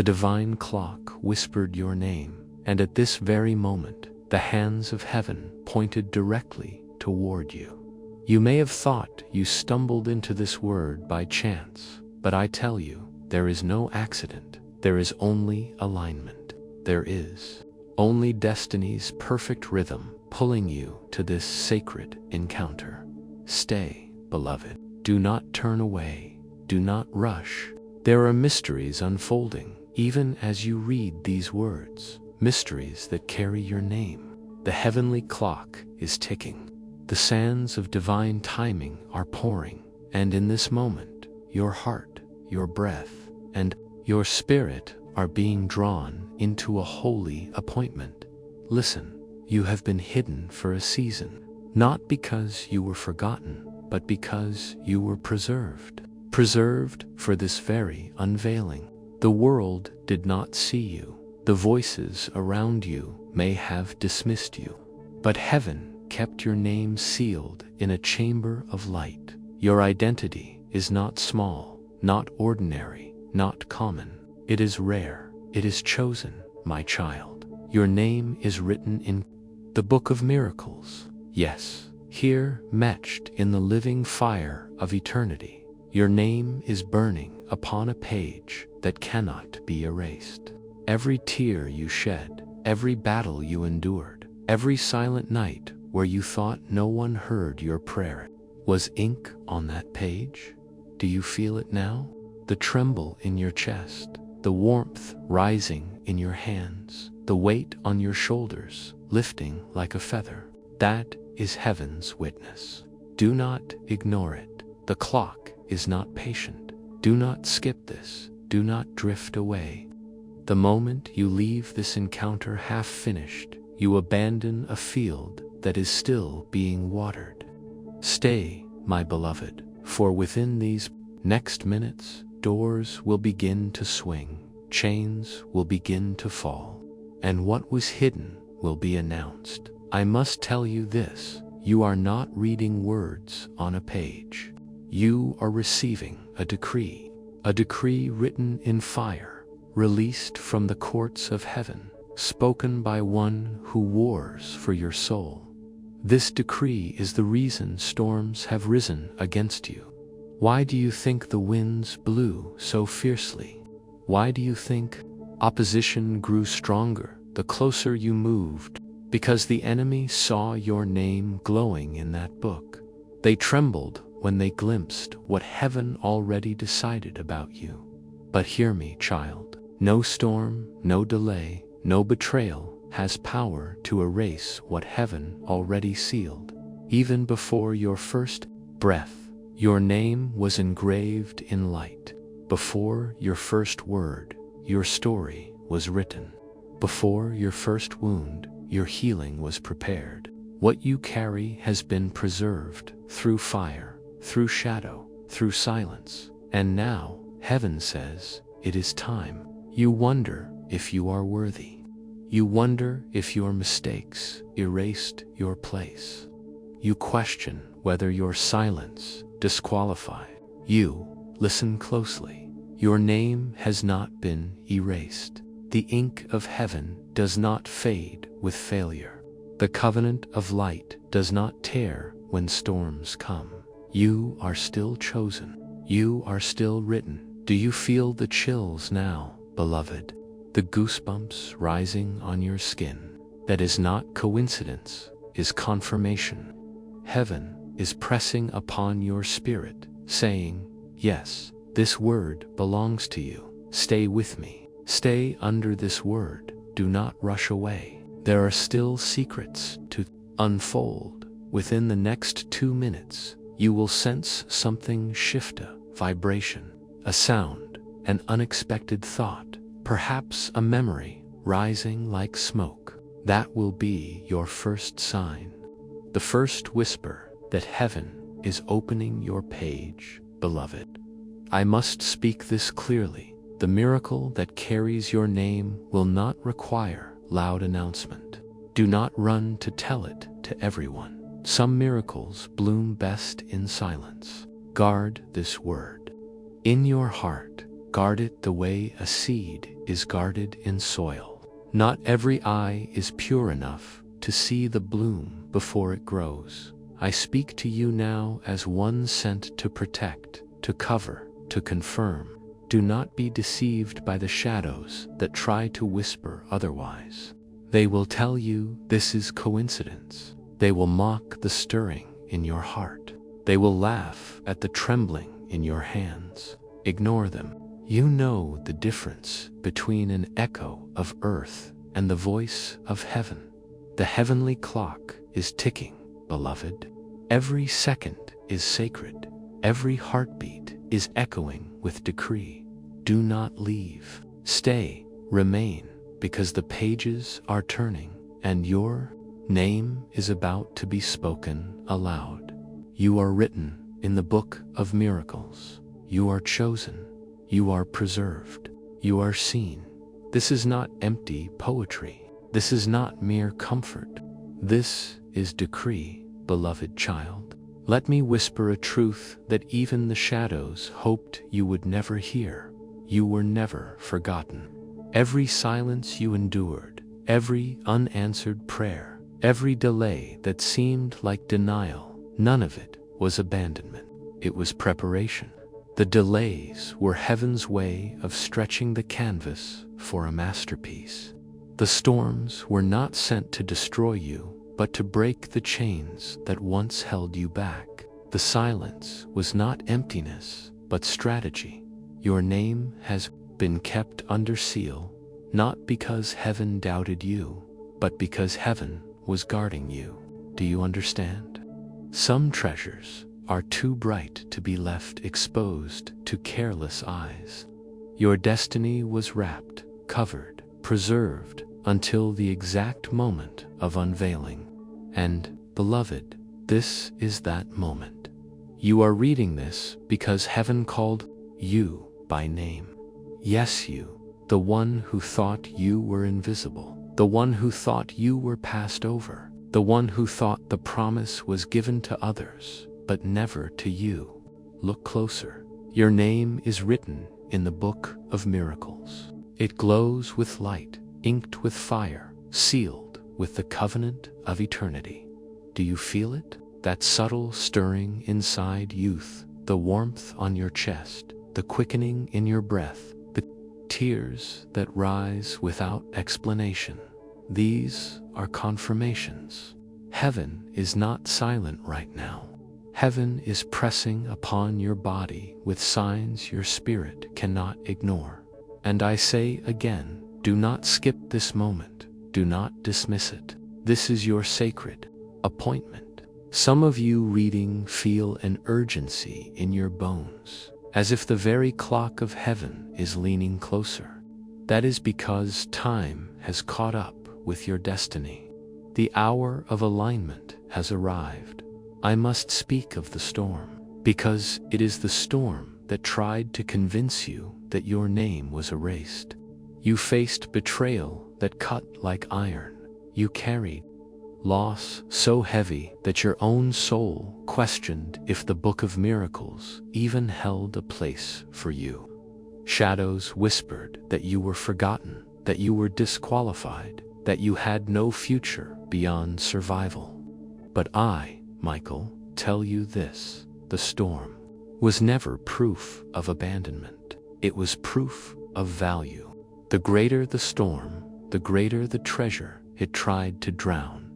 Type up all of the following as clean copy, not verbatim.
The divine clock whispered your name, and at this very moment, the hands of heaven pointed directly toward you. You may have thought you stumbled into this word by chance, but I tell you, there is no accident. There is only alignment. There is only destiny's perfect rhythm pulling you to this sacred encounter. Stay, beloved. Do not turn away. Do not rush. There are mysteries unfolding, even as you read these words, mysteries that carry your name. The heavenly clock is ticking. The sands of divine timing are pouring, and in this moment, your heart, your breath, and your spirit are being drawn into a holy appointment. Listen, you have been hidden for a season, not because you were forgotten, but because you were preserved. Preserved for this very unveiling. The world did not see you. The voices around you may have dismissed you, but heaven kept your name sealed in a chamber of light. Your identity is not small, not ordinary, not common. It is rare. It is chosen, my child. Your name is written in the book of miracles. Yes, here matched in the living fire of eternity. Your name is burning upon a page that cannot be erased. Every tear you shed, every battle you endured, every silent night where you thought no one heard your prayer, was ink on that page? Do you feel it now? The tremble in your chest, the warmth rising in your hands, the weight on your shoulders lifting like a feather. That is heaven's witness. Do not ignore it. The clock is not patient. Do not skip this. Do not drift away. The moment you leave this encounter half finished, you abandon a field that is still being watered. Stay, my beloved, for within these next minutes, doors will begin to swing, chains will begin to fall, and what was hidden will be announced. I must tell you this, you are not reading words on a page. You are receiving a decree written in fire, released from the courts of heaven, spoken by one who wars for your soul. This decree is the reason storms have risen against you. Why do you think the winds blew so fiercely? Why do you think opposition grew stronger the closer you moved? Because the enemy saw your name glowing in that book. They trembled when they glimpsed what heaven already decided about you. But hear me, child. No storm, no delay, no betrayal has power to erase what heaven already sealed. Even before your first breath, your name was engraved in light. Before your first word, your story was written. Before your first wound, your healing was prepared. What you carry has been preserved through fire, through shadow, through silence. And now, heaven says, it is time. You wonder if you are worthy. You wonder if your mistakes erased your place. You question whether your silence disqualified you. Listen closely. Your name has not been erased. The ink of heaven does not fade with failure. The covenant of light does not tear when storms come. You are still chosen. You are still written. Do you feel the chills now, beloved? The goosebumps rising on your skin? That is not coincidence, is confirmation. Heaven is pressing upon your spirit, saying, yes, this word belongs to you. Stay with me. Stay under this word. Do not rush away. There are still secrets to unfold. Within the next 2 minutes, you will sense something shift, a vibration, a sound, an unexpected thought, perhaps a memory rising like smoke. That will be your first sign, the first whisper that heaven is opening your page, beloved. I must speak this clearly. The miracle that carries your name will not require loud announcement. Do not run to tell it to everyone. Some miracles bloom best in silence. Guard this word in your heart. Guard it the way a seed is guarded in soil. Not every eye is pure enough to see the bloom before it grows. I speak to you now as one sent to protect, to cover, to confirm. Do not be deceived by the shadows that try to whisper otherwise. They will tell you this is coincidence. They will mock the stirring in your heart. They will laugh at the trembling in your hands. Ignore them. You know the difference between an echo of earth and the voice of heaven. The heavenly clock is ticking, beloved. Every second is sacred. Every heartbeat is echoing with decree. Do not leave. Stay, remain, because the pages are turning and your name is about to be spoken aloud. You are written in the book of miracles. You are chosen. You are preserved. You are seen. This is not empty poetry. This is not mere comfort. This is decree, beloved child. Let me whisper a truth that even the shadows hoped you would never hear. You were never forgotten. Every silence you endured, every unanswered prayer, every delay that seemed like denial, none of it was abandonment. It was preparation. The delays were heaven's way of stretching the canvas for a masterpiece. The storms were not sent to destroy you, but to break the chains that once held you back. The silence was not emptiness, but strategy. Your name has been kept under seal, not because heaven doubted you, but because heaven was guarding you. Do you understand? Some treasures are too bright to be left exposed to careless eyes. Your destiny was wrapped, covered, preserved until the exact moment of unveiling. And, beloved, this is that moment. You are reading this because heaven called you by name. Yes, you, the one who thought you were invisible, the one who thought you were passed over, the one who thought the promise was given to others, but never to you. Look closer. Your name is written in the book of miracles. It glows with light, inked with fire, sealed with the covenant of eternity. Do you feel it? That subtle stirring inside youth, the warmth on your chest, the quickening in your breath, the tears that rise without explanation. These are confirmations. Heaven is not silent right now. Heaven is pressing upon your body with signs your spirit cannot ignore. And I say again, do not skip this moment. Do not dismiss it. This is your sacred appointment. Some of you reading feel an urgency in your bones, as if the very clock of heaven is leaning closer. That is because time has caught up with your destiny. The hour of alignment has arrived. I must speak of the storm, because it is the storm that tried to convince you that your name was erased. You faced betrayal that cut like iron. You carried loss so heavy that your own soul questioned if the book of miracles even held a place for you. Shadows whispered that you were forgotten, that you were disqualified, that you had no future beyond survival. But I, Michael, tell you this: the storm was never proof of abandonment. It was proof of value. The greater the storm, the greater the treasure it tried to drown.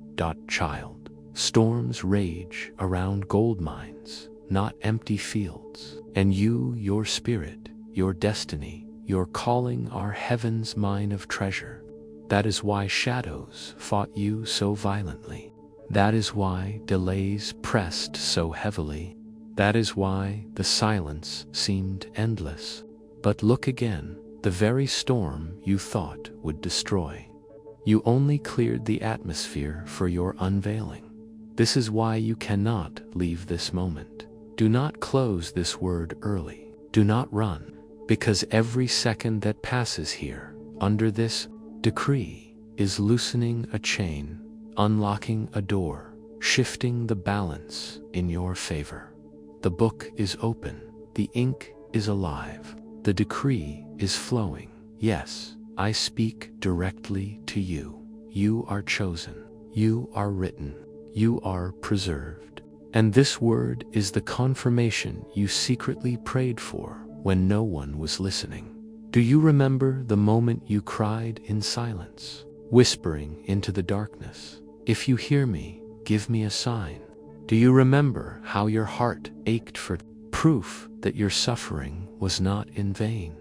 Child, storms rage around gold mines, not empty fields. And you, your spirit, your destiny, your calling are heaven's mine of treasure. That is why shadows fought you so violently. That is why delays pressed so heavily. That is why the silence seemed endless. But look again, the very storm you thought would destroy. You only cleared the atmosphere for your unveiling. This is why you cannot leave this moment. Do not close this word early. Do not run, because every second that passes here, under this decree, is loosening a chain, unlocking a door, shifting the balance in your favor. The book is open, the ink is alive, the decree is flowing. Yes, I speak directly to you. You are chosen. You are written. You are preserved. And this word is the confirmation you secretly prayed for when no one was listening. Do you remember the moment you cried in silence, whispering into the darkness, "If you hear me, give me a sign"? Do you remember how your heart ached for proof that your suffering was not in vain?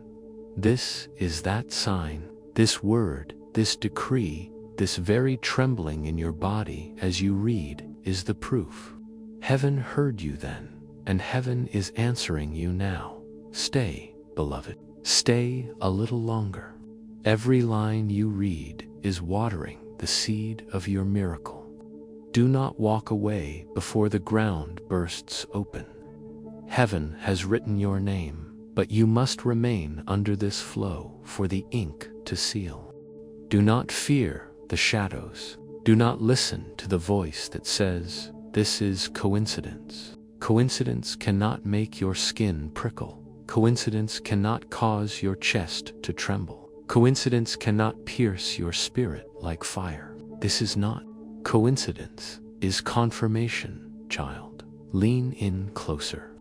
This is that sign, this word, this decree, this very trembling in your body as you read is the proof. Heaven heard you then, and heaven is answering you now. Stay, beloved. Stay a little longer. Every line you read is watering the seed of your miracle. Do not walk away before the ground bursts open. Heaven has written your name, but you must remain under this flow for the ink to seal. Do not fear the shadows. Do not listen to the voice that says, "This is coincidence." Coincidence cannot make your skin prickle. Coincidence cannot cause your chest to tremble. Coincidence cannot pierce your spirit like fire. This is not coincidence, is confirmation, child. Lean in closer.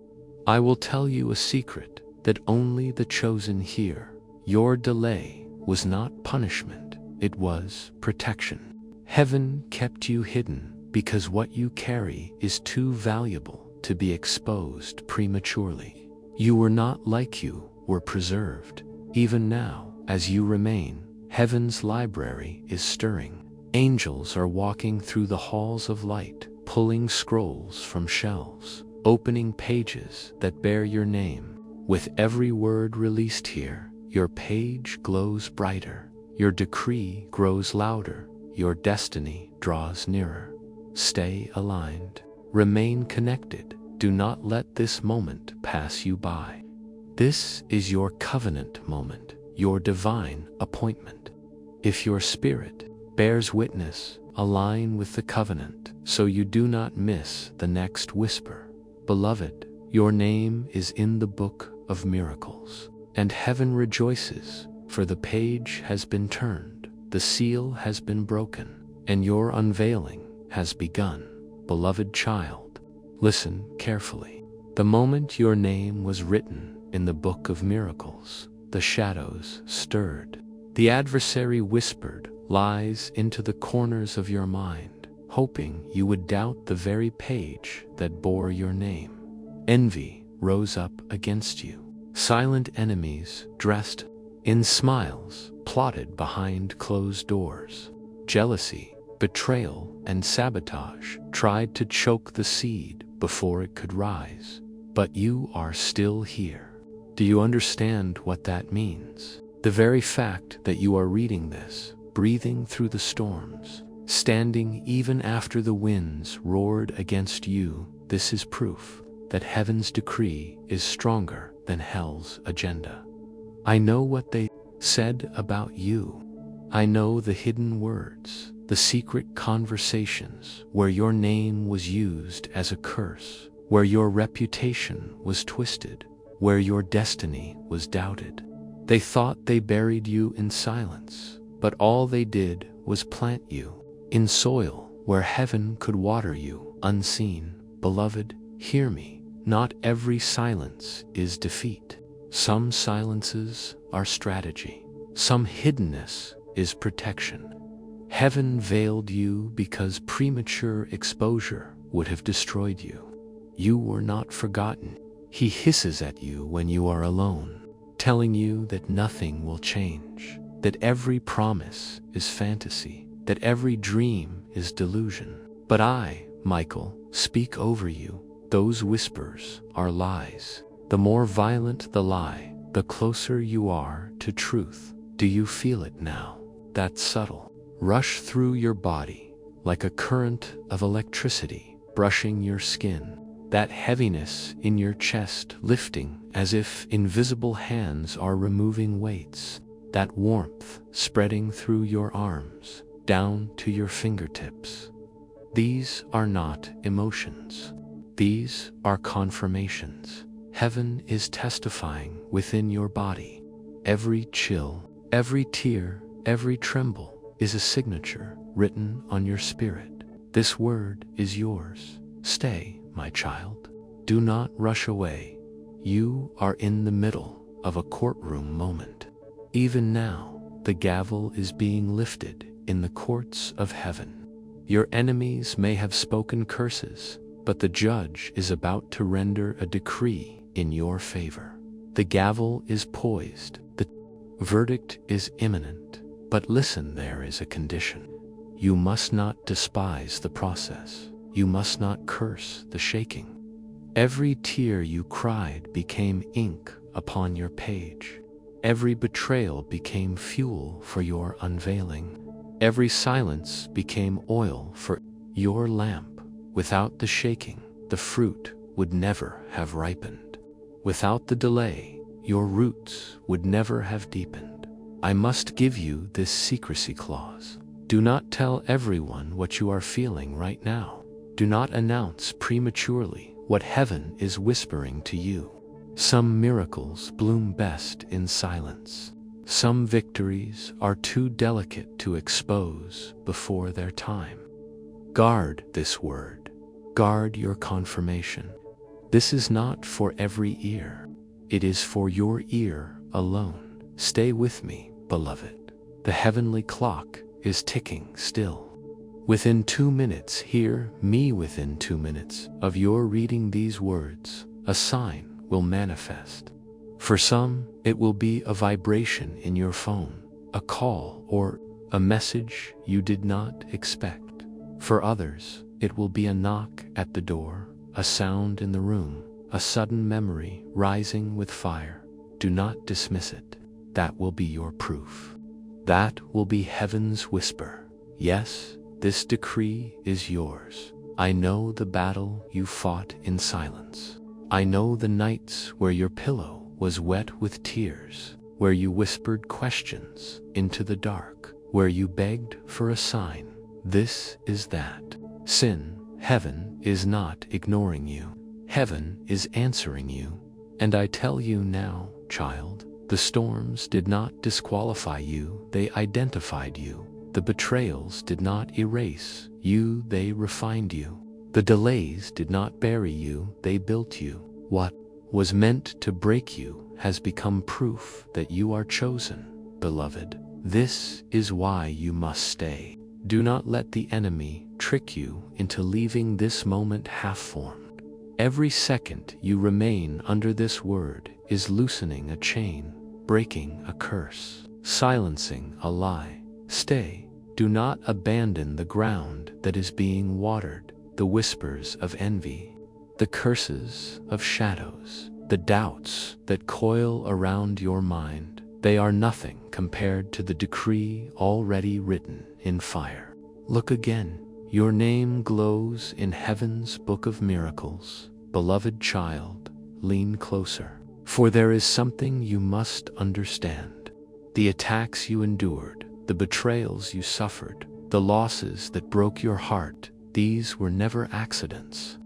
I will tell you a secret that only the chosen hear. Your delay was not punishment, it was protection. Heaven kept you hidden because what you carry is too valuable to be exposed prematurely. You were not like you were preserved. Even now, as you remain, heaven's library is stirring. Angels are walking through the halls of light, pulling scrolls from shelves, opening pages that bear your name. With every word released here, your page glows brighter, your decree grows louder, your destiny draws nearer. Stay aligned. Remain connected. Do not let this moment pass you by. This is your covenant moment, your divine appointment. If your spirit bears witness, align with the covenant so you do not miss the next whisper. Beloved, your name is in the book of miracles, and heaven rejoices, for the page has been turned, the seal has been broken, and your unveiling has begun. Beloved child, listen carefully. The moment your name was written in the book of miracles, the shadows stirred. The adversary whispered lies into the corners of your mind, hoping you would doubt the very page that bore your name. Envy rose up against you. Silent enemies dressed in smiles plotted behind closed doors. Jealousy, betrayal, and sabotage tried to choke the seed before it could rise. But you are still here. Do you understand what that means? The very fact that you are reading this, breathing through the storms, standing even after the winds roared against you, this is proof that heaven's decree is stronger than hell's agenda. I know what they said about you. I know the hidden words, the secret conversations where your name was used as a curse, where your reputation was twisted, where your destiny was doubted. They thought they buried you in silence, but all they did was plant you in soil where heaven could water you unseen. Beloved, hear me. Not every silence is defeat. Some silences are strategy. Some hiddenness is protection. Heaven veiled you because premature exposure would have destroyed you. You were not forgotten. He hisses at you when you are alone, telling you that nothing will change, that every promise is fantasy, that every dream is delusion. But I, Michael, speak over you. Those whispers are lies. The more violent the lie, the closer you are to truth. Do you feel it now? That subtle rush through your body, like a current of electricity brushing your skin. That heaviness in your chest lifting as if invisible hands are removing weights. That warmth spreading through your arms, down to your fingertips. These are not emotions. These are confirmations. Heaven is testifying within your body. Every chill, Every tear, every tremble is a signature written on your spirit. This word is yours. Stay, my child. Do not rush away. You are in the middle of a courtroom moment. Even now, the gavel is being lifted in the courts of heaven. Your enemies may have spoken curses, but the judge is about to render a decree in your favor. The gavel is poised. The verdict is imminent. But listen, there is a condition. You must not despise the process. You must not curse the shaking. Every tear you cried became ink upon your page. Every betrayal became fuel for your unveiling. Every silence became oil for your lamp. Without the shaking, the fruit would never have ripened. Without the delay, your roots would never have deepened. I must give you this secrecy clause. Do not tell everyone what you are feeling right now. Do not announce prematurely what heaven is whispering to you. Some miracles bloom best in silence. Some victories are too delicate to expose before their time. Guard this word. Guard your confirmation. This is not for every ear. It is for your ear alone. Stay with me, beloved. The heavenly clock is ticking still. Within 2 minutes, hear me, within 2 minutes of your reading these words, a sign will manifest. For some, it will be a vibration in your phone, a call, or a message you did not expect. For others, it will be a knock at the door, a sound in the room, a sudden memory rising with fire. Do not dismiss it. That will be your proof. That will be heaven's whisper. Yes, this decree is yours. I know the battle you fought in silence. I know the nights where your pillow was wet with tears, where you whispered questions into the dark, where you begged for a sign. This is that. Sin, heaven is not ignoring you. Heaven is answering you. And I tell you now, child, the storms did not disqualify you, they identified you. The betrayals did not erase you, they refined you. The delays did not bury you, they built you. What was meant to break you has become proof that you are chosen, beloved. This is why you must stay. Do not let the enemy trick you into leaving this moment half-formed. Every second you remain under this word is loosening a chain, breaking a curse, silencing a lie. Stay. Do not abandon the ground that is being watered. The whispers of envy, the curses of shadows, the doubts that coil around your mind, they are nothing compared to the decree already written in fire. Look again. Your name glows in heaven's book of miracles. Beloved child, lean closer. For there is something you must understand. The attacks you endured, the betrayals you suffered, the losses that broke your heart, these were never accidents.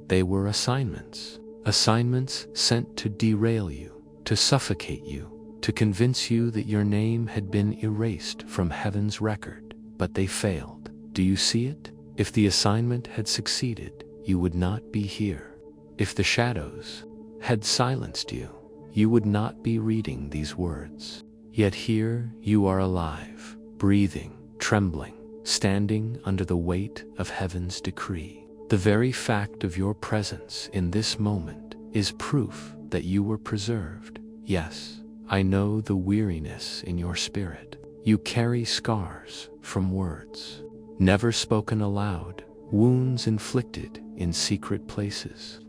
They were assignments. Assignments sent to derail you, to suffocate you, to convince you that your name had been erased from heaven's record. But they failed. Do you see it? If the assignment had succeeded, you would not be here. If the shadows had silenced you, you would not be reading these words. Yet here you are alive, breathing, trembling, standing under the weight of heaven's decree. The very fact of your presence in this moment is proof that you were preserved. Yes, I know the weariness in your spirit. You carry scars from words never spoken aloud, wounds inflicted in secret places.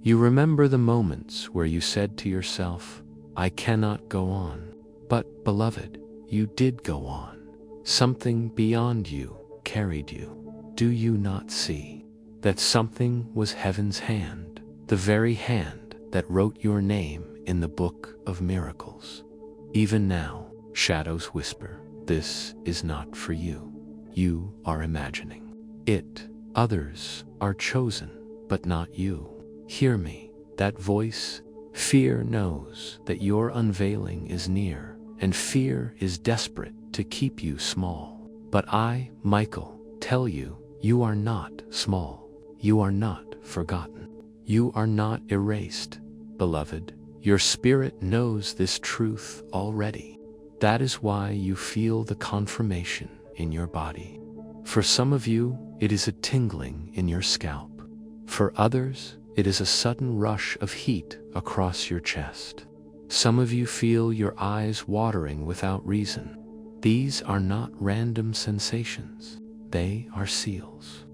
You remember the moments where you said to yourself, I cannot go on. But, beloved, you did go on. Something beyond you carried you. Do you not see that something was heaven's hand, the very hand that wrote your name in the book of miracles? Even now, shadows whisper, this is not for you. You are imagining it. Others are chosen, but not you. Hear me, that voice. Fear knows that your unveiling is near, and fear is desperate to keep you small. But I, Michael, tell you, you are not small. You are not forgotten. You are not erased, beloved. Your spirit knows this truth already. That is why you feel the confirmation in your body. For some of you, it is a tingling in your scalp. For others, it is a sudden rush of heat across your chest. Some of you feel your eyes watering without reason. These are not random sensations. They are seals.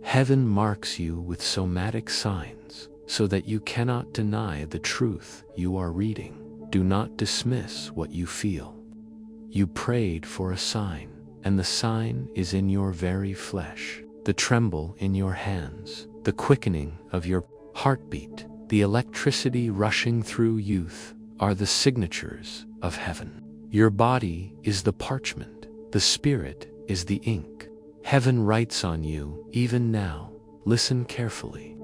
Heaven marks you with somatic signs so that you cannot deny the truth you are reading. Do not dismiss what you feel. You prayed for a sign, and the sign is in your very flesh. The tremble in your hands, the quickening of your heartbeat, the electricity rushing through youth are the signatures of heaven. Your body is the parchment, the spirit is the ink. Heaven writes on you even now. Listen carefully.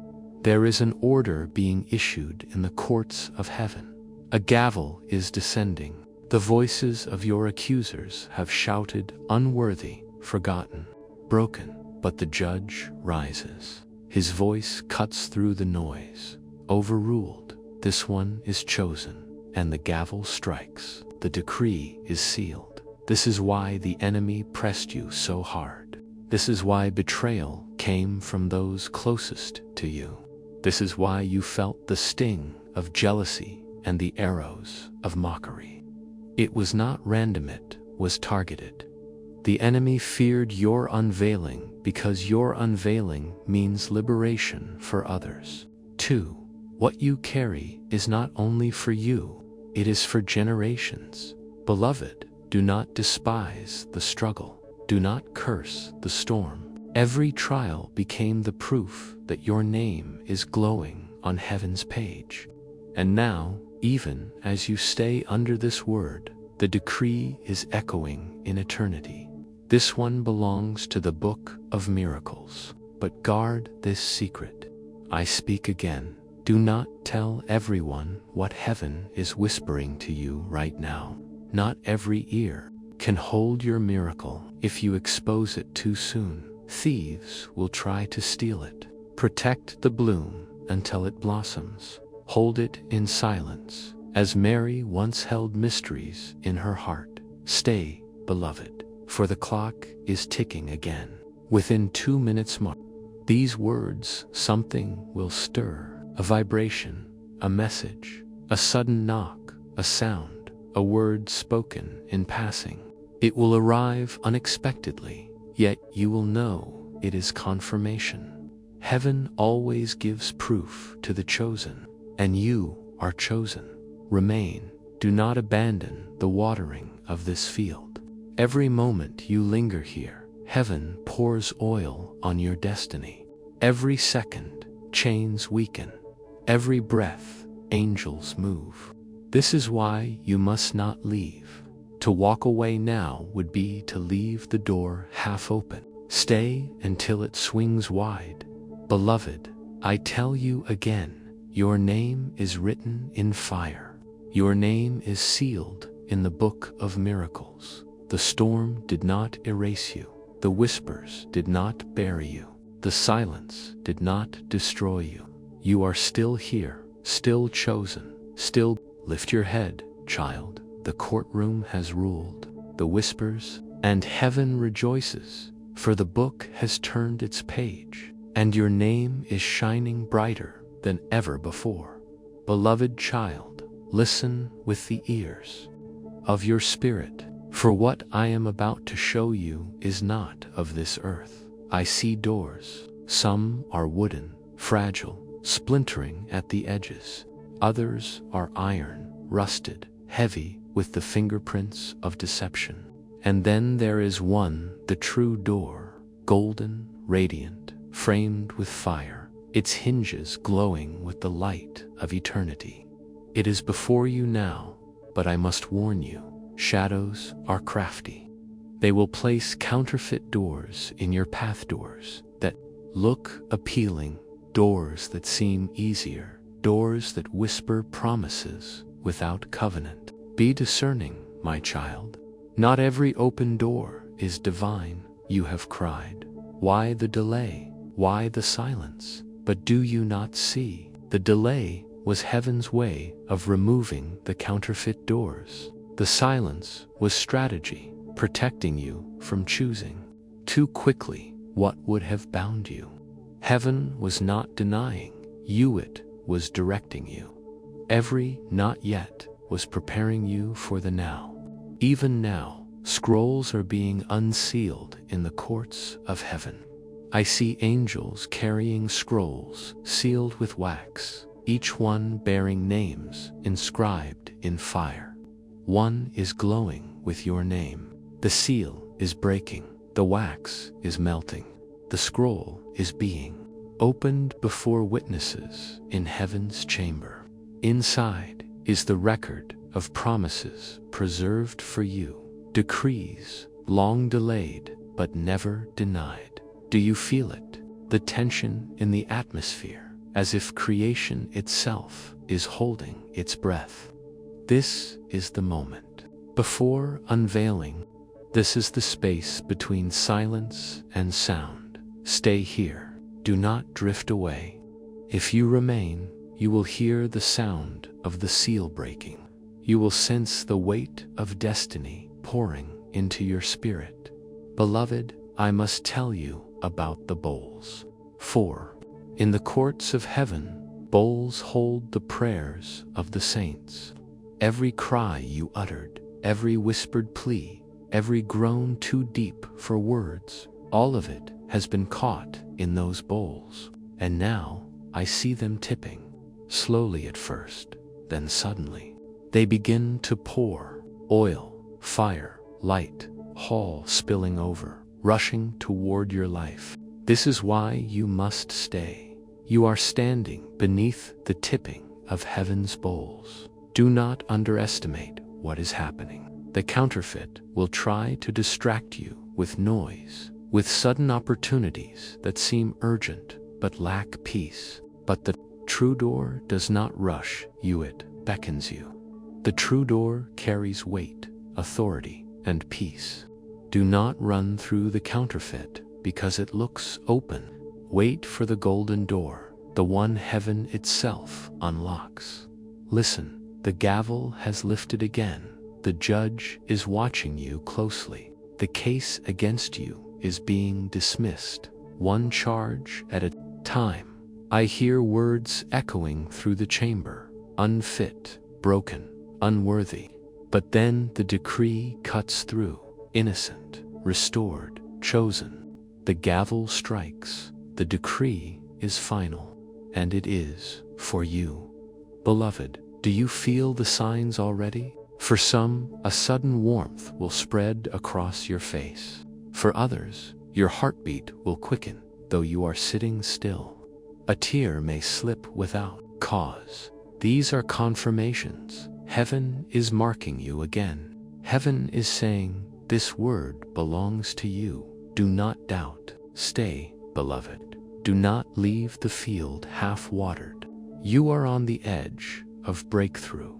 There is an order being issued in the courts of heaven. A gavel is descending. The voices of your accusers have shouted, unworthy, forgotten, broken, but the judge rises. His voice cuts through the noise. Overruled, this one is chosen, and the gavel strikes. The decree is sealed. This is why the enemy pressed you so hard. This is why betrayal came from those closest to you. This is why you felt the sting of jealousy and the arrows of mockery. It was not random, it was targeted. The enemy feared your unveiling because your unveiling means liberation for others. 2. What you carry is not only for you, it is for generations. Beloved, do not despise the struggle. Do not curse the storm. Every trial became the proof that your name is glowing on heaven's page. And now, even as you stay under this word, the decree is echoing in eternity. This one belongs to the book of miracles. But guard this secret. I speak again. Do not tell everyone what heaven is whispering to you right now. Not every ear can hold your miracle. If you expose it too soon, thieves will try to steal it. Protect the bloom until it blossoms. Hold it in silence, as Mary once held mysteries in her heart. Stay, beloved, for the clock is ticking again. Within 2 minutes more, these words, something will stir. A vibration, a message, a sudden knock, a sound, a word spoken in passing. It will arrive unexpectedly, yet you will know it is confirmation. Heaven always gives proof to the chosen, and you are chosen. Remain, do not abandon the watering of this field. Every moment you linger here, heaven pours oil on your destiny. Every second, chains weaken. Every breath, angels move. This is why you must not leave. To walk away now would be to leave the door half open. Stay until it swings wide. Beloved, I tell you again, your name is written in fire. Your name is sealed in the book of miracles. The storm did not erase you. The whispers did not bury you. The silence did not destroy you. You are still here, still chosen, still. Lift your head, child. The courtroom has ruled. The whispers, and heaven rejoices, for the book has turned its page, and your name is shining brighter than ever before. Beloved child, listen with the ears of your spirit, for what I am about to show you is not of this earth. I see doors. Some are wooden, fragile, splintering at the edges. Others are iron, rusted, heavy with the fingerprints of deception. And then there is one, the true door, golden, radiant, framed with fire, its hinges glowing with the light of eternity. It is before you now, but I must warn you, shadows are crafty. They will place counterfeit doors in your path, doors that look appealing, doors that seem easier, doors that whisper promises without covenant. Be discerning, my child. Not every open door is divine, you have cried. Why the delay? Why the silence? But do you not see? The delay was heaven's way of removing the counterfeit doors. The silence was strategy, protecting you from choosing too quickly what would have bound you. Heaven was not denying you, it was directing you. Every not yet was preparing you for the now. Even now, scrolls are being unsealed in the courts of heaven. I see angels carrying scrolls sealed with wax, each one bearing names inscribed in fire. One is glowing with your name. The seal is breaking, the wax is melting, the scroll is being opened before witnesses in heaven's chamber. Inside is the record of promises preserved for you, decrees long delayed but never denied. Do you feel it? The tension in the atmosphere, as if creation itself is holding its breath. This is the moment. Before unveiling, this is the space between silence and sound. Stay here. Do not drift away. If you remain, you will hear the sound of the seal breaking. You will sense the weight of destiny pouring into your spirit. Beloved, I must tell you about the bowls. For in the courts of heaven, bowls hold the prayers of the saints. Every cry you uttered, every whispered plea, every groan too deep for words, all of it has been caught in those bowls. And now I see them tipping, slowly at first, then suddenly. They begin to pour, oil, fire, light, all spilling over, rushing toward your life. This is why you must stay. You are standing beneath the tipping of heaven's bowls. Do not underestimate what is happening. The counterfeit will try to distract you with noise, with sudden opportunities that seem urgent but lack peace. But the true door does not rush you, it beckons you. The true door carries weight, authority, and peace. Do not run through the counterfeit because it looks open. Wait for the golden door, the one heaven itself unlocks. Listen, the gavel has lifted again. The judge is watching you closely. The case against you is being dismissed, one charge at a time. I hear words echoing through the chamber, unfit, broken, unworthy. But then the decree cuts through, innocent, restored, chosen. The gavel strikes, the decree is final, and it is for you. Beloved, do you feel the signs already? For some, a sudden warmth will spread across your face. For others, your heartbeat will quicken, though you are sitting still. A tear may slip without cause. These are confirmations. Heaven is marking you again. Heaven is saying, this word belongs to you. Do not doubt. Stay, beloved. Do not leave the field half-watered. You are on the edge of breakthrough.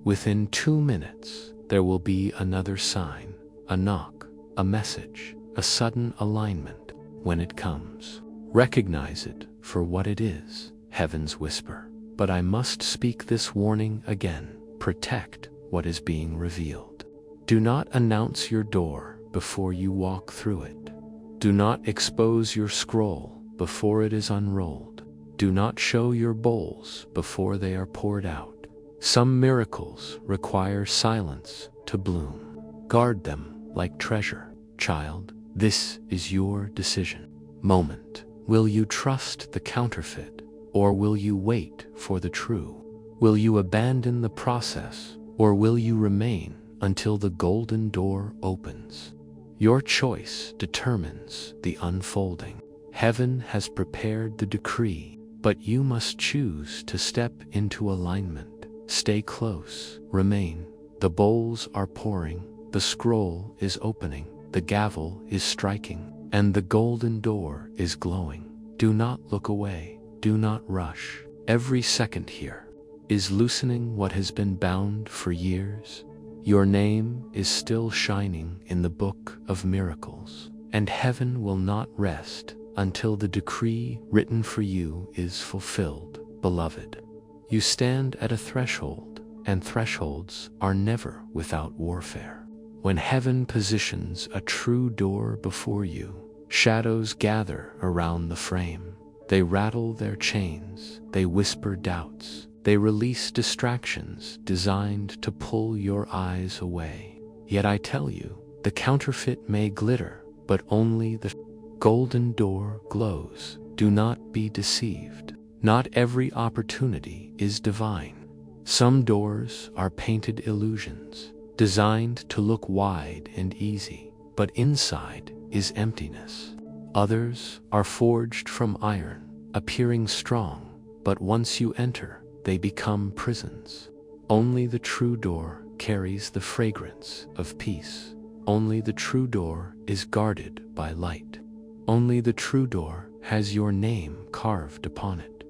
Within 2 minutes, there will be another sign, a knock, a message, a sudden alignment. When it comes, recognize it for what it is, heaven's whisper. But I must speak this warning again. Protect what is being revealed. Do not announce your door before you walk through it. Do not expose your scroll before it is unrolled. Do not show your bowls before they are poured out. Some miracles require silence to bloom. Guard them like treasure. Child, this is your decision. Moment. Will you trust the counterfeit, or will you wait for the true? Will you abandon the process, or will you remain until the golden door opens? Your choice determines the unfolding. Heaven has prepared the decree, but you must choose to step into alignment. Stay close, remain. The bowls are pouring, the scroll is opening, the gavel is striking, and the golden door is glowing. Do not look away, do not rush. Every second here is loosening what has been bound for years. Your name is still shining in the book of miracles, and heaven will not rest until the decree written for you is fulfilled, beloved. You stand at a threshold, and thresholds are never without warfare. When heaven positions a true door before you, shadows gather around the frame. They rattle their chains, they whisper doubts, they release distractions designed to pull your eyes away. Yet I tell you, the counterfeit may glitter, but only the golden door glows. Do not be deceived. Not every opportunity is divine. Some doors are painted illusions, designed to look wide and easy, but inside is emptiness. Others are forged from iron, appearing strong, but once you enter, they become prisons. Only the true door carries the fragrance of peace. Only the true door is guarded by light. Only the true door has your name carved upon it.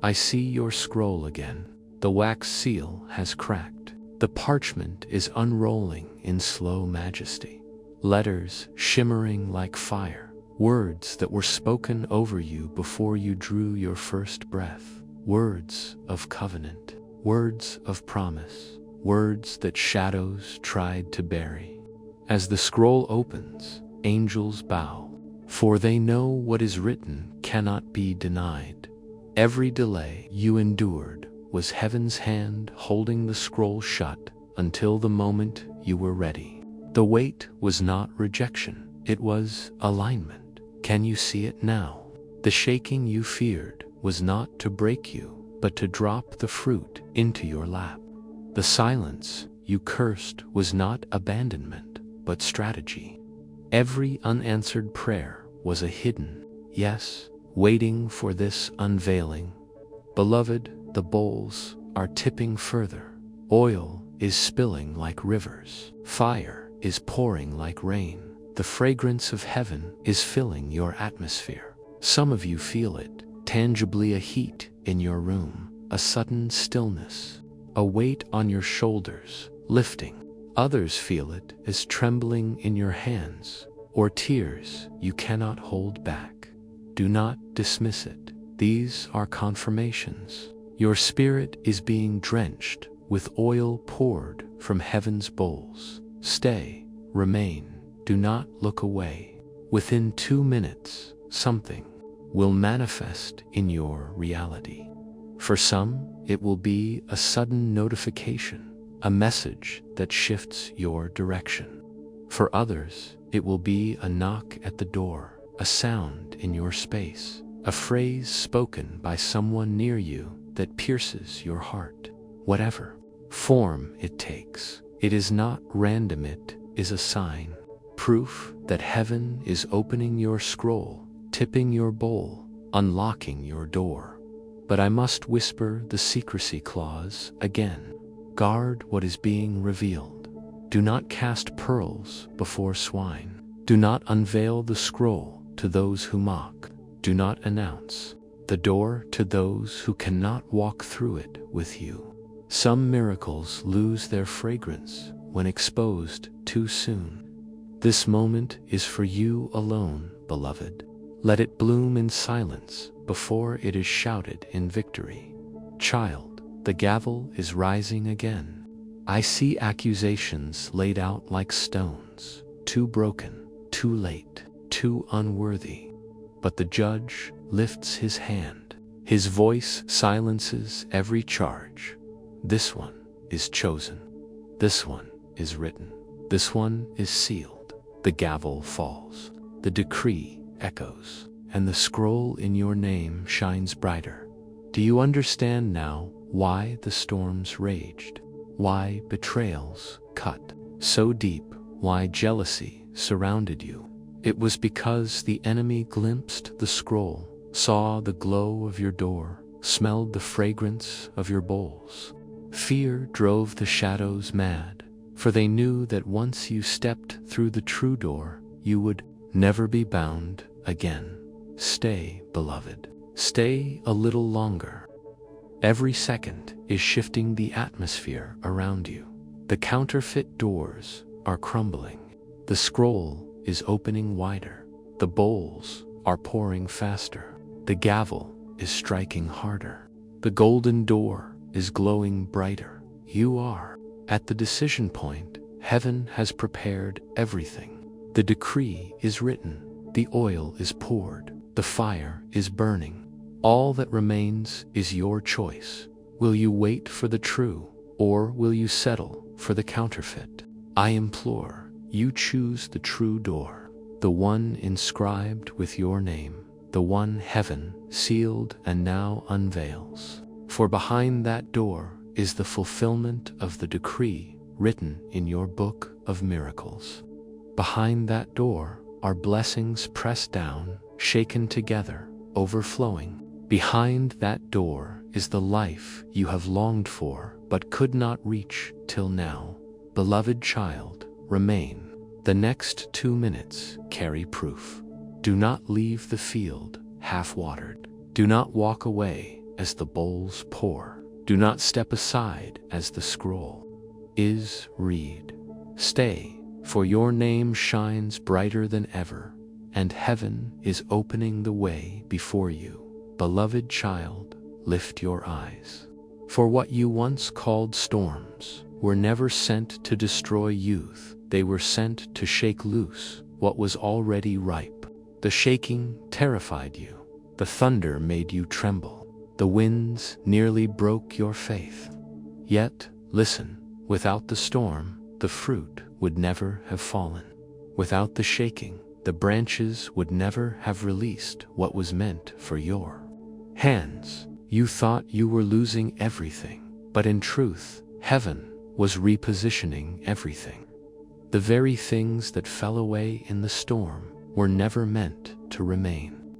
I see your scroll again. The wax seal has cracked. The parchment is unrolling in slow majesty. Letters shimmering like fire. Words that were spoken over you before you drew your first breath. Words of covenant. Words of promise. Words that shadows tried to bury. As the scroll opens, angels bow, for they know what is written cannot be denied. Every delay you endured was heaven's hand holding the scroll shut until the moment you were ready. The wait was not rejection, it was alignment. Can you see it now? The shaking you feared was not to break you, but to drop the fruit into your lap. The silence you cursed was not abandonment, but strategy. Every unanswered prayer was a hidden yes, waiting for this unveiling. Beloved, the bowls are tipping further. Oil is spilling like rivers. Fire is pouring like rain. The fragrance of heaven is filling your atmosphere. Some of you feel it, tangibly, a heat in your room, a sudden stillness, a weight on your shoulders, lifting. Others feel it as trembling in your hands, or tears you cannot hold back. Do not dismiss it. These are confirmations. Your spirit is being drenched with oil poured from heaven's bowls. Stay, remain, do not look away. Within 2 minutes, something will manifest in your reality. For some, it will be a sudden notification, a message that shifts your direction. For others, it will be a knock at the door, a sound in your space, a phrase spoken by someone near you that pierces your heart. Whatever form it takes, it is not random, it is a sign. Proof that heaven is opening your scroll, tipping your bowl, unlocking your door. But I must whisper the secrecy clause again. Guard what is being revealed. Do not cast pearls before swine. Do not unveil the scroll to those who mock. Do not announce the door to those who cannot walk through it with you. Some miracles lose their fragrance when exposed too soon. This moment is for you alone, beloved. Let it bloom in silence before it is shouted in victory. Child, the gavel is rising again. I see accusations laid out like stones, too broken, too late, too unworthy. But the judge lifts his hand. His voice silences every charge. This one is chosen. This one is written. This one is sealed. The gavel falls. The decree echoes. And the scroll in your name shines brighter. Do you understand now why the storms raged? Why betrayals cut so deep? Why jealousy surrounded you? It was because the enemy glimpsed the scroll, saw the glow of your door, smelled the fragrance of your bowls. Fear drove the shadows mad, for they knew that once you stepped through the true door, you would never be bound again. Stay, beloved. Stay a little longer. Every second is shifting the atmosphere around you. The counterfeit doors are crumbling. The scroll is opening wider. The bowls are pouring faster. The gavel is striking harder. The golden door is glowing brighter. You are at the decision point. Heaven has prepared everything. The decree is written. The oil is poured. The fire is burning. All that remains is your choice. Will you wait for the true, or will you settle for the counterfeit? I implore you, choose the true door, the one inscribed with your name, the one heaven sealed and now unveils. For behind that door is the fulfillment of the decree written in your book of miracles. Behind that door are blessings pressed down, shaken together, overflowing. Behind that door is the life you have longed for but could not reach till now. Beloved child, remain. The next 2 minutes carry proof. Do not leave the field half-watered. Do not walk away as the bowls pour. Do not step aside as the scroll is read. Stay, for your name shines brighter than ever, and heaven is opening the way before you. Beloved child, lift your eyes. For what you once called storms were never sent to destroy youth. They were sent to shake loose what was already ripe. The shaking terrified you. The thunder made you tremble. The winds nearly broke your faith. Yet, listen, without the storm, the fruit would never have fallen. Without the shaking, the branches would never have released what was meant for your hands. You thought you were losing everything, but in truth, heaven was repositioning everything. The very things that fell away in the storm were never meant to remain.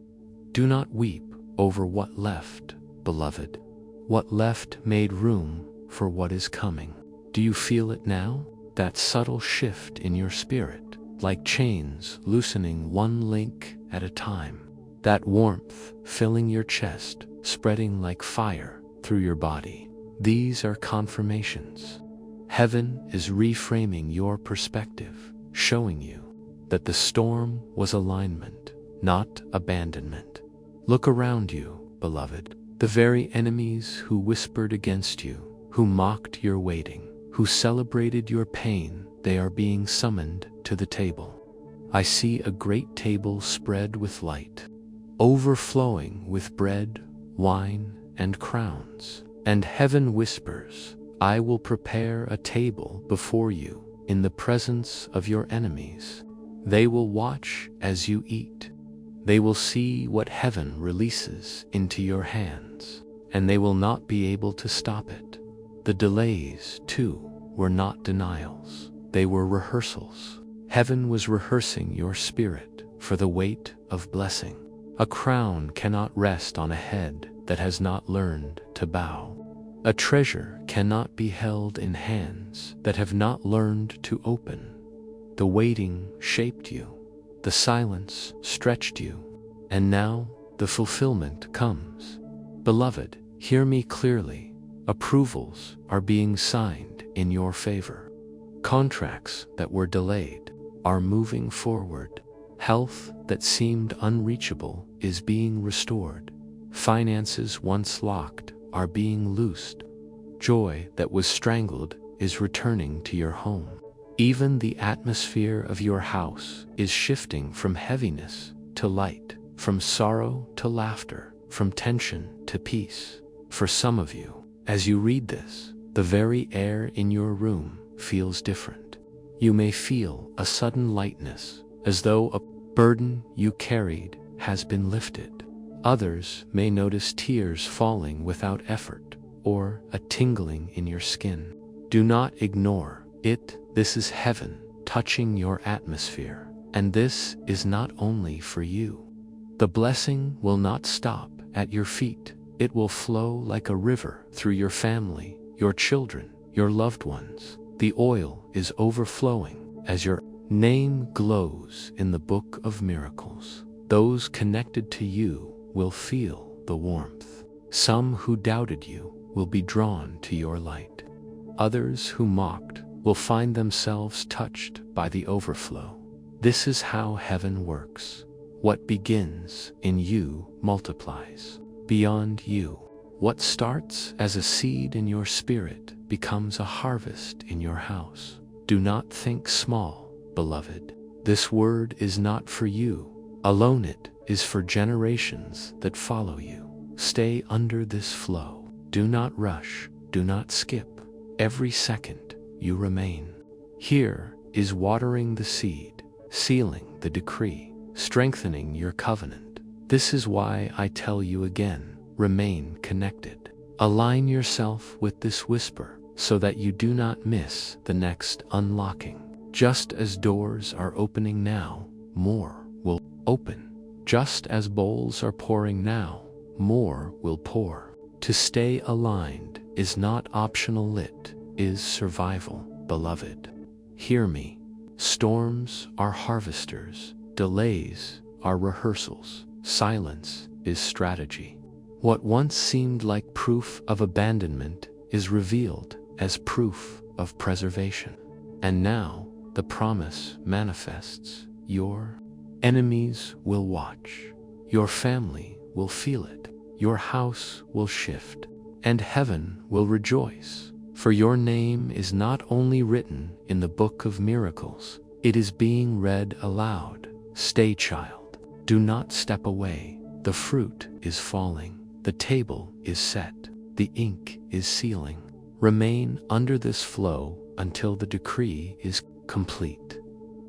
Do not weep over what left, beloved. What left made room for what is coming. Do you feel it now? That subtle shift in your spirit, like chains loosening one link at a time. That warmth filling your chest, spreading like fire through your body. These are confirmations. Heaven is reframing your perspective, showing you that the storm was alignment, not abandonment. Look around you, beloved. The very enemies who whispered against you, who mocked your waiting, who celebrated your pain, they are being summoned to the table. I see a great table spread with light, overflowing with bread, wine, and crowns. And heaven whispers, I will prepare a table before you in the presence of your enemies. They will watch as you eat. They will see what heaven releases into your hands, and they will not be able to stop it. The delays, too, were not denials. They were rehearsals. Heaven was rehearsing your spirit for the weight of blessing. A crown cannot rest on a head that has not learned to bow. A treasure cannot be held in hands that have not learned to open. The waiting shaped you. The silence stretched you. And now the fulfillment comes. Beloved, hear me clearly. Approvals are being signed in your favor. Contracts that were delayed are moving forward. Health that seemed unreachable is being restored. Finances once locked are being loosed. Joy that was strangled is returning to your home. Even the atmosphere of your house is shifting from heaviness to light, from sorrow to laughter, from tension to peace. For some of you, as you read this, the very air in your room feels different. You may feel a sudden lightness, as though a burden you carried has been lifted. Others may notice tears falling without effort, or a tingling in your skin. Do not ignore it. This is heaven touching your atmosphere, and this is not only for you. The blessing will not stop at your feet. It will flow like a river through your family, your children, your loved ones. The oil is overflowing as your name glows in the book of miracles. Those connected to you will feel the warmth. Some who doubted you will be drawn to your light. Others who mocked will find themselves touched by the overflow. This is how heaven works. What begins in you multiplies beyond you. What starts as a seed in your spirit becomes a harvest in your house. Do not think small, beloved. This word is not for you alone, it is for generations that follow you. Stay under this flow. Do not rush, do not skip. Every second you remain. Here is watering the seed, sealing the decree, strengthening your covenant. This is why I tell you again, remain connected. Align yourself with this whisper so that you do not miss the next unlocking. Just as doors are opening now, more will open. Just as bowls are pouring now, more will pour. To stay aligned is not optional, it is survival, beloved. Hear me. Storms are harvesters. Delays are rehearsals. Silence is strategy. What once seemed like proof of abandonment is revealed as proof of preservation. And now the promise manifests. Your enemies will watch. Your family will feel it. Your house will shift, and heaven will rejoice. For your name is not only written in the book of miracles, it is being read aloud. Stay, child. Do not step away. The fruit is falling. The table is set. The ink is sealing. Remain under this flow until the decree is complete.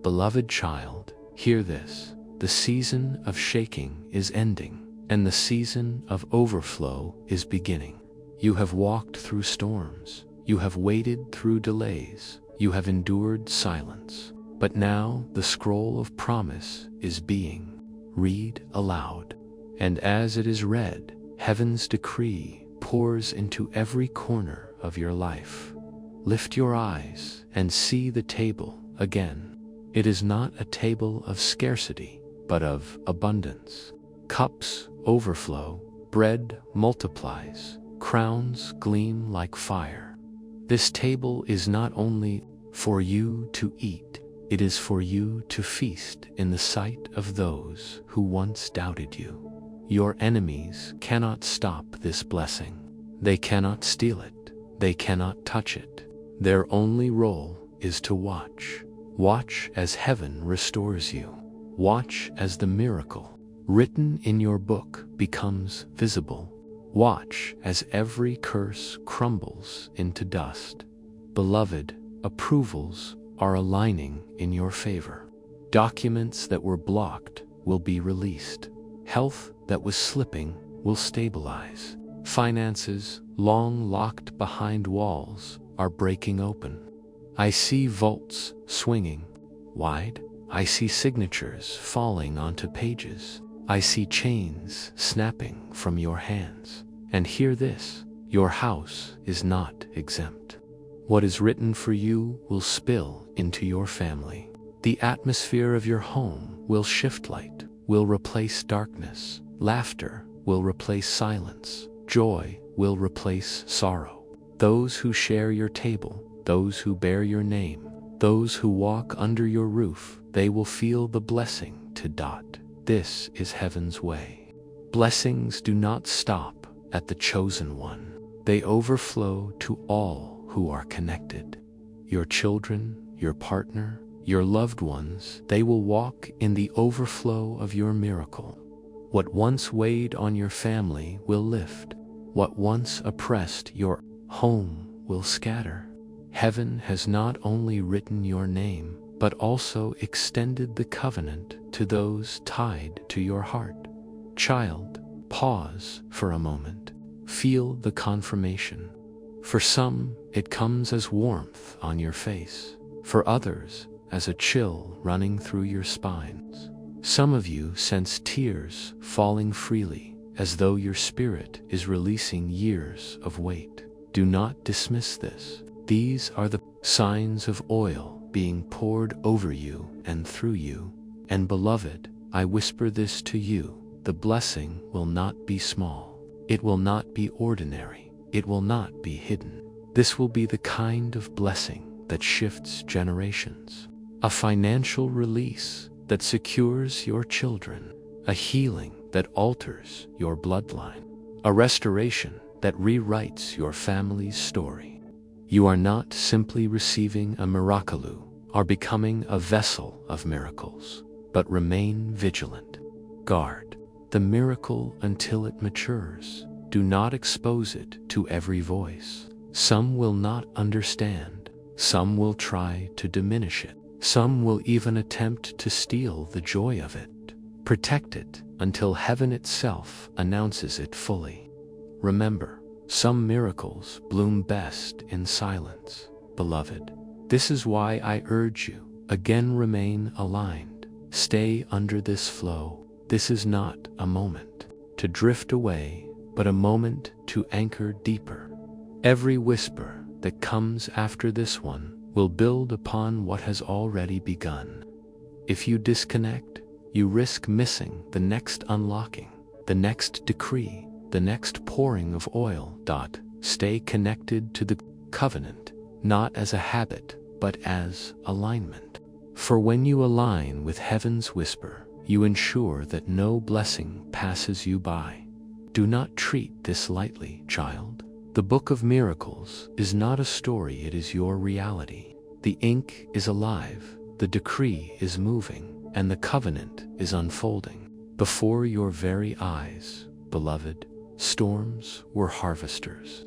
Beloved child, hear this. The season of shaking is ending, and the season of overflow is beginning. You have walked through storms. You have waded through delays. You have endured silence. But now the scroll of promise is being read aloud. And as it is read, heaven's decree pours into every corner of your life. Lift your eyes and see the table again. It is not a table of scarcity, but of abundance. Cups overflow, bread multiplies, crowns gleam like fire. This table is not only for you to eat, it is for you to feast in the sight of those who once doubted you. Your enemies cannot stop this blessing. They cannot steal it. They cannot touch it. Their only role is to watch. Watch as heaven restores you. Watch as the miracle written in your book becomes visible. Watch as every curse crumbles into dust. Beloved, approvals are aligning in your favor. Documents that were blocked will be released. Health that was slipping will stabilize. Finances long locked behind walls are breaking open. I see vaults swinging wide. I see signatures falling onto pages. I see chains snapping from your hands. And hear this, your house is not exempt. What is written for you will spill into your family. The atmosphere of your home will shift. Light will replace darkness. Laughter will replace silence. Joy will replace sorrow. Those who share your table, those who bear your name, those who walk under your roof, they will feel the blessing to dot. This is heaven's way. Blessings do not stop at the chosen one. They overflow to all who are connected. Your children, your partner, your loved ones, they will walk in the overflow of your miracle. What once weighed on your family will lift. What once oppressed your home will scatter. Heaven has not only written your name, but also extended the covenant to those tied to your heart. Child, pause for a moment. Feel the confirmation. For some, it comes as warmth on your face. For others, as a chill running through your spines. Some of you sense tears falling freely, as though your spirit is releasing years of weight. Do not dismiss this. These are the signs of oil being poured over you and through you. And beloved, I whisper this to you, the blessing will not be small. It will not be ordinary. It will not be hidden. This will be the kind of blessing that shifts generations, a financial release that secures your children, a healing that alters your bloodline, a restoration that rewrites your family's story. You are not simply receiving a miraculou, are becoming a vessel of miracles, but remain vigilant. Guard the miracle until it matures. Do not expose it to every voice. Some will not understand. Some will try to diminish it. Some will even attempt to steal the joy of it. Protect it until heaven itself announces it fully. Remember, some miracles bloom best in silence, beloved. This is why I urge you, again remain aligned. Stay under this flow. This is not a moment to drift away, but a moment to anchor deeper. Every whisper that comes after this one will build upon what has already begun. If you disconnect, you risk missing the next unlocking, the next decree, the next pouring of oil. Stay connected to the covenant, not as a habit, but as alignment. For when you align with heaven's whisper, you ensure that no blessing passes you by. Do not treat this lightly, child. The Book of Miracles is not a story, it is your reality. The ink is alive, the decree is moving, and the covenant is unfolding. Before your very eyes, beloved, storms were harvesters.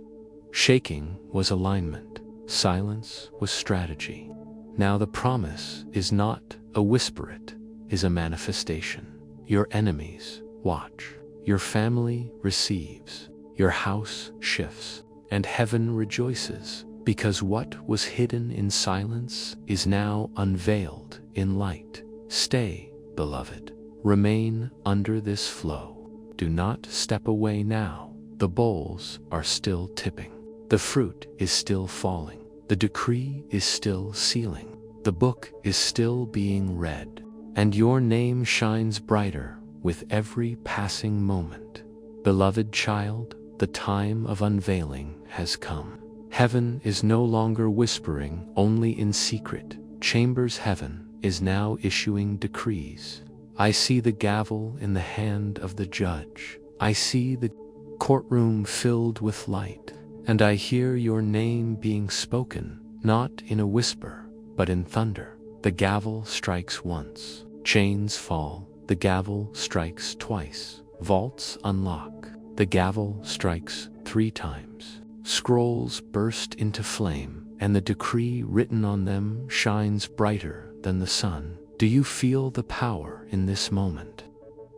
Shaking was alignment, silence was strategy. Now the promise is not a whisper, it is a manifestation. Your enemies watch, your family receives, your house shifts, and heaven rejoices, because what was hidden in silence is now unveiled in light. Stay, beloved. Remain under this flow. Do not step away now. The bowls are still tipping. The fruit is still falling. The decree is still sealing. The book is still being read. And your name shines brighter with every passing moment. Beloved child, the time of unveiling has come. Heaven is no longer whispering only in secret chambers. Heaven is now issuing decrees. I see the gavel in the hand of the judge. I see the courtroom filled with light, and I hear your name being spoken, not in a whisper, but in thunder. The gavel strikes once, chains fall. The gavel strikes twice, vaults unlock. The gavel strikes 3 times. Scrolls burst into flame, and the decree written on them shines brighter than the sun. Do you feel the power in this moment?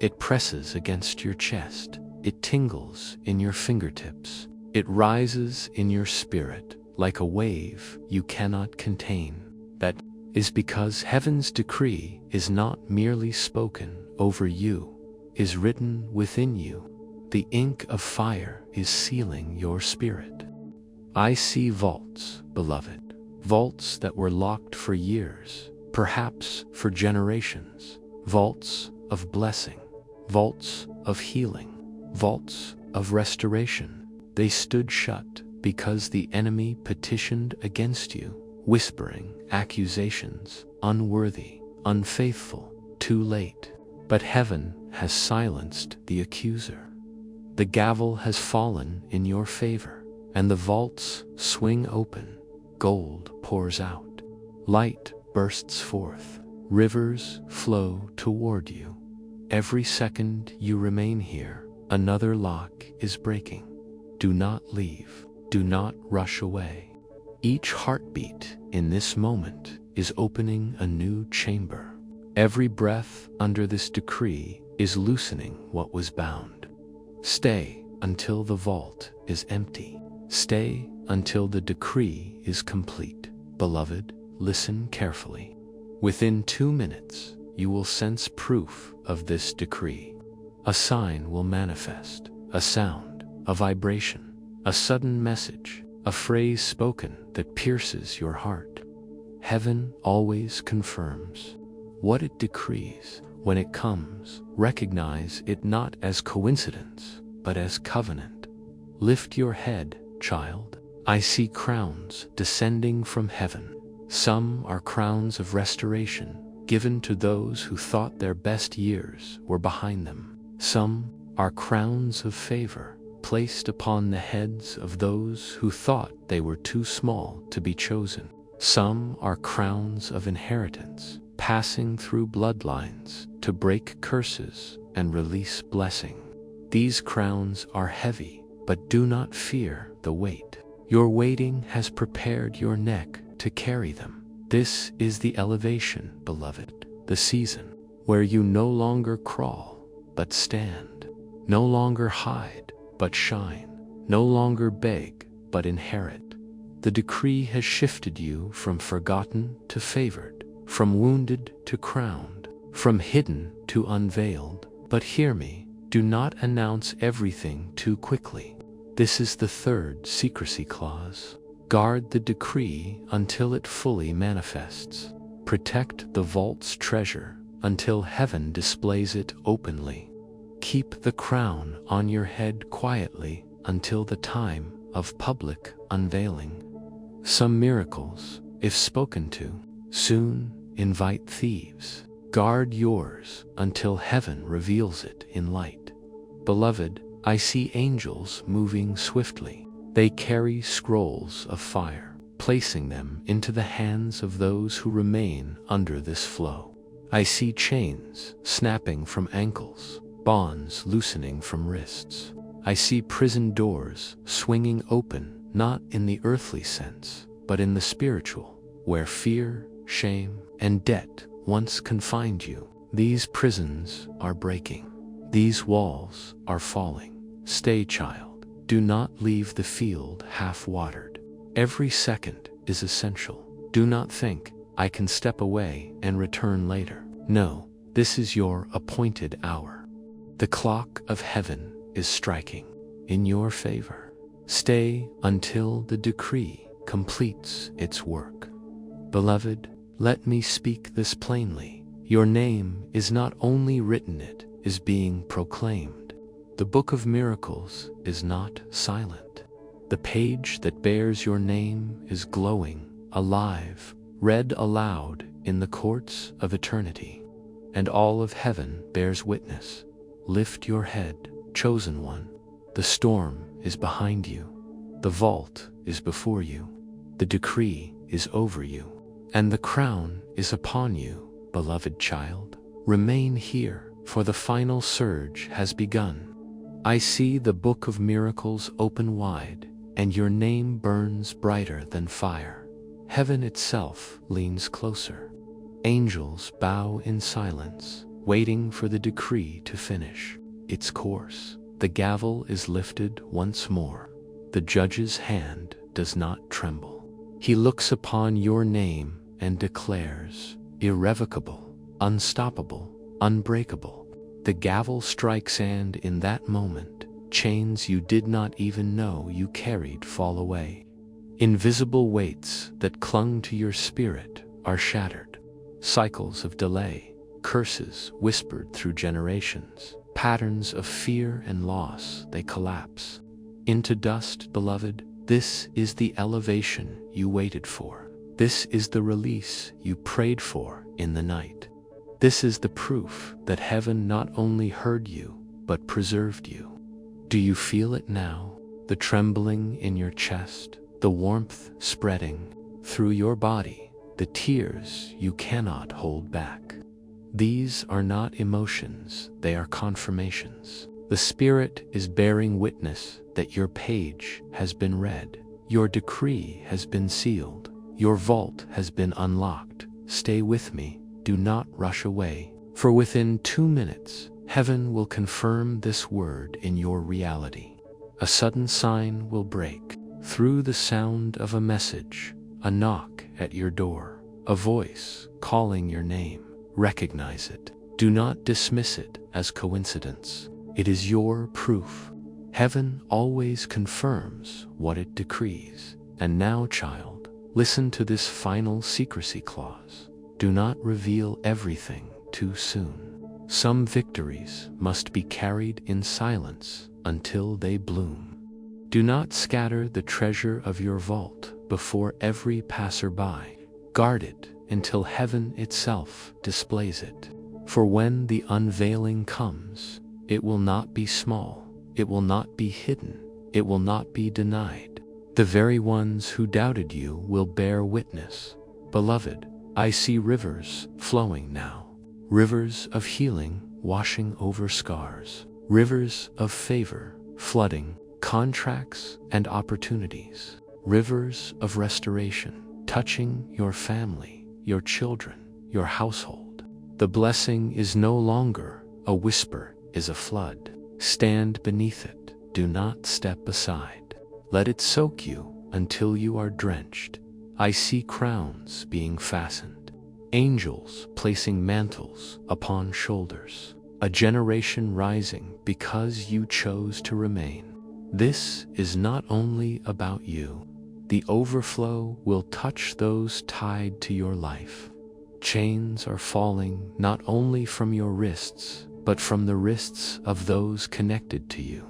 It presses against your chest. It tingles in your fingertips. It rises in your spirit like a wave you cannot contain. That is because heaven's decree is not merely spoken over you, is written within you. The ink of fire is sealing your spirit. I see vaults, beloved, vaults that were locked for years, perhaps for generations, vaults of blessing, vaults of healing, vaults of restoration. They stood shut because the enemy petitioned against you, whispering accusations, unworthy, unfaithful, too late. But heaven has silenced the accuser. The gavel has fallen in your favor, and the vaults swing open. Gold pours out. Light bursts forth. Rivers flow toward you. Every second you remain here, another lock is breaking. Do not leave. Do not rush away. Each heartbeat in this moment is opening a new chamber. Every breath under this decree is loosening what was bound. Stay until the vault is empty. Stay until the decree is complete. Beloved, listen carefully. Within 2 minutes, you will sense proof of this decree. A sign will manifest, a sound, a vibration, a sudden message, a phrase spoken that pierces your heart. Heaven always confirms what it decrees. When it comes, recognize it not as coincidence, but as covenant. Lift your head, child. I see crowns descending from heaven. Some are crowns of restoration, given to those who thought their best years were behind them. Some are crowns of favor, placed upon the heads of those who thought they were too small to be chosen. Some are crowns of inheritance, passing through bloodlines to break curses and release blessing. These crowns are heavy, but do not fear the weight. Your waiting has prepared your neck to carry them. This is the elevation, beloved, the season where you no longer crawl, but stand, no longer hide, but shine, no longer beg, but inherit. The decree has shifted you from forgotten to favored, from wounded to crowned, from hidden to unveiled. But hear me, do not announce everything too quickly. This is the third secrecy clause. Guard the decree until it fully manifests. Protect the vault's treasure until heaven displays it openly. Keep the crown on your head quietly until the time of public unveiling. Some miracles, if spoken to, soon invite thieves. Guard yours until heaven reveals it in light. Beloved, I see angels moving swiftly. They carry scrolls of fire, placing them into the hands of those who remain under this flow. I see chains snapping from ankles, bonds loosening from wrists. I see prison doors swinging open, not in the earthly sense, but in the spiritual, where fear, shame, and debt once confined you. These prisons are breaking. These walls are falling. Stay, child. Do not leave the field half-watered. Every second is essential. Do not think, I can step away and return later. No, this is your appointed hour. The clock of heaven is striking in your favor. Stay until the decree completes its work. Beloved, let me speak this plainly. Your name is not only written, it is being proclaimed. The book of miracles is not silent. The page that bears your name is glowing, alive, read aloud in the courts of eternity. And all of heaven bears witness. Lift your head, chosen one. The storm is behind you. The vault is before you. The decree is over you. And the crown is upon you, beloved child. Remain here, for the final surge has begun. I see the book of miracles open wide, and your name burns brighter than fire. Heaven itself leans closer. Angels bow in silence, waiting for the decree to finish its course. The gavel is lifted once more. The judge's hand does not tremble. He looks upon your name and declares, irrevocable, unstoppable, unbreakable. The gavel strikes, and in that moment, chains you did not even know you carried fall away. Invisible weights that clung to your spirit are shattered. Cycles of delay, curses whispered through generations, patterns of fear and loss, they collapse into dust, beloved. This is the elevation you waited for. This is the release you prayed for in the night. This is the proof that heaven not only heard you, but preserved you. Do you feel it now? The trembling in your chest, the warmth spreading through your body, the tears you cannot hold back. These are not emotions, they are confirmations. The Spirit is bearing witness that your page has been read, your decree has been sealed, your vault has been unlocked. Stay with me, do not rush away, for within 2 minutes, heaven will confirm this word in your reality. A sudden sign will break through the sound of a message, a knock at your door, a voice calling your name. Recognize it. Do not dismiss it as coincidence. It is your proof. Heaven always confirms what it decrees. And now, child, listen to this final secrecy clause. Do not reveal everything too soon. Some victories must be carried in silence until they bloom. Do not scatter the treasure of your vault before every passerby. Guard it until heaven itself displays it. For when the unveiling comes, it will not be small, it will not be hidden, it will not be denied. The very ones who doubted you will bear witness. Beloved, I see rivers flowing now. Rivers of healing washing over scars. Rivers of favor flooding contracts and opportunities. Rivers of restoration touching your family, your children, your household. The blessing is no longer a whisper, is a flood. Stand beneath it. Do not step aside. Let it soak you until you are drenched. I see crowns being fastened, angels placing mantles upon shoulders, a generation rising because you chose to remain. This is not only about you. The overflow will touch those tied to your life. Chains are falling not only from your wrists, but from the wrists of those connected to you.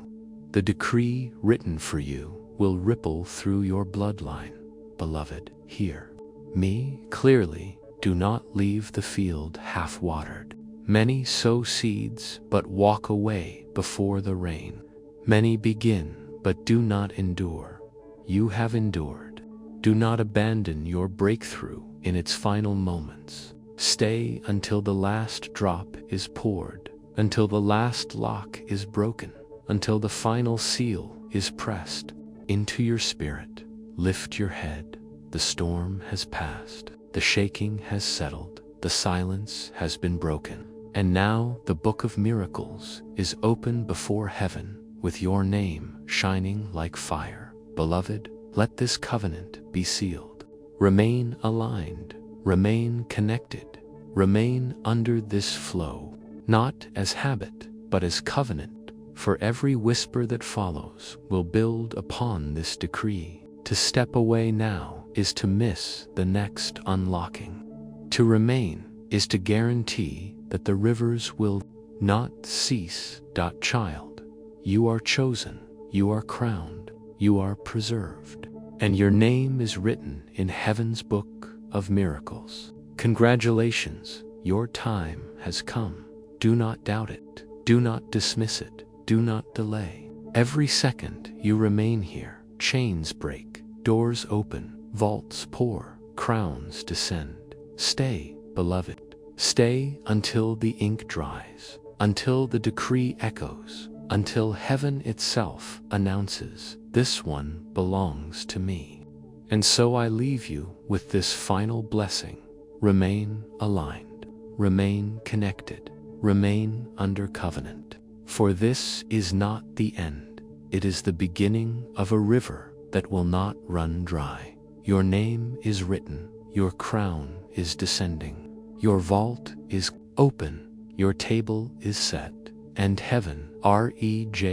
The decree written for you will ripple through your bloodline. Beloved, hear me clearly. Do not leave the field half-watered. Many sow seeds but walk away before the rain. Many begin but do not endure. You have endured. Do not abandon your breakthrough in its final moments. Stay until the last drop is poured, until the last lock is broken, until the final seal is pressed into your spirit. Lift your head. The storm has passed. The shaking has settled. The silence has been broken. And now the book of miracles is open before heaven with your name shining like fire. Beloved, let this covenant be sealed. Remain aligned. Remain connected. Remain under this flow, not as habit, but as covenant. For every whisper that follows will build upon this decree. To step away now is to miss the next unlocking. To remain is to guarantee that the rivers will not cease. Child, you are chosen, you are crowned, you are preserved, and your name is written in heaven's book of miracles. Congratulations, your time has come. Do not doubt it. Do not dismiss it. Do not delay. Every second you remain here, chains break, doors open, vaults pour, crowns descend. Stay, beloved. Stay until the ink dries, until the decree echoes, until heaven itself announces, "This one belongs to me." And so I leave you with this final blessing. Remain aligned, remain connected, remain under covenant. For this is not the end. It is the beginning of a river that will not run dry. Your name is written, your crown is descending, your vault is open, your table is set, and heaven, rejoices.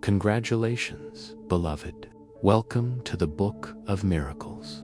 Congratulations, beloved. Welcome to the Book of Miracles.